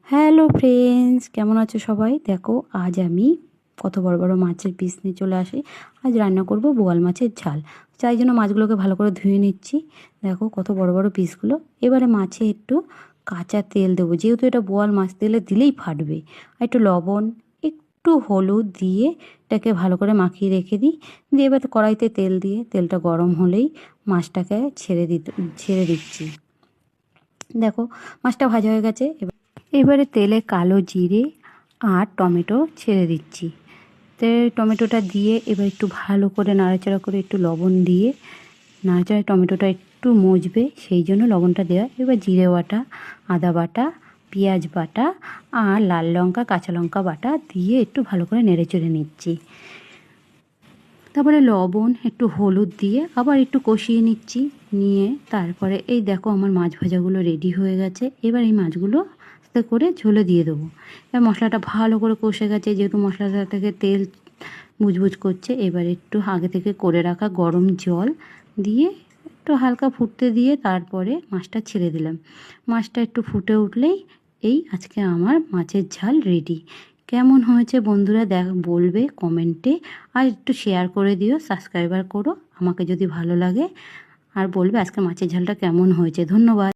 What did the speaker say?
Hello friends, কেমন আছো সবাই? দেখো আজ আমি কত বড় বড় মাছের পিস নিয়ে চলে আসি। আজ রান্না করব বোয়াল মাছের ঝাল। তাই জন্য মাছগুলোকে ভালো করে ধুয়ে নিচ্ছি। দেখো কত বড় বড় পিসগুলো। এবারে মাছে একটু কাঁচা তেল দেবো, যেহেতু এটা বোয়াল মাছ, তেলে দিলেই ফাটবে। আর একটু লবণ, একটু হলুদ দিয়ে এটাকে ভালো করে মাখিয়ে রেখে দিই। দিয়ে এবার কড়াইতে তেল দিয়ে তেলটা গরম হলেই মাছটাকে ছেড়ে দিচ্ছি। দেখো মাছটা ভাজা হয়ে গেছে। এবারে তেলে কালো জিরে আর টমেটো ছেড়ে দিচ্ছি। টমেটোটা দিয়ে এবার একটু ভালো করে নাড়াচাড়া করে একটু লবণ দিয়ে নাড়াচাড়া, টমেটোটা একটু মজবে সেই জন্য লবণটা দেওয়া। এবার জিরে বাটা, আদা বাটা, পেঁয়াজ বাটা আর লাল লঙ্কা, কাঁচা লঙ্কা বাটা দিয়ে একটু ভালো করে নেড়েচেড়ে নিচ্ছি। তারপরে লবণ, একটু হলুদ দিয়ে আবার একটু কষিয়ে নিচ্ছি। নিয়ে তারপরে এই দেখো আমার মাছ ভাজাগুলো রেডি হয়ে গেছে। এবার এই মাছগুলো আস্তে করে ঝোলে দিয়ে দেবো। এবার মশলাটা ভালো করে কষে গেছে, যেহেতু মশলাটা থেকে তেল বুজবুজ করছে। এবার একটু আগে থেকে করে রাখা গরম জল দিয়ে একটু হালকা ফুটতে দিয়ে তারপরে মাছটা ছেড়ে দিলাম। মাছটা একটু ফুটে উঠলেই এই আজকে আমার মাছের ঝাল রেডি। কেমন হয়েছে বন্ধুরা বলবে কমেন্টে। আর একটু শেয়ার করে দিও, সাবস্ক্রাইবার করো আমাকে যদি ভালো লাগে। আর বলবে আজকে মাছের ঝালটা কেমন হয়েছে। ধন্যবাদ।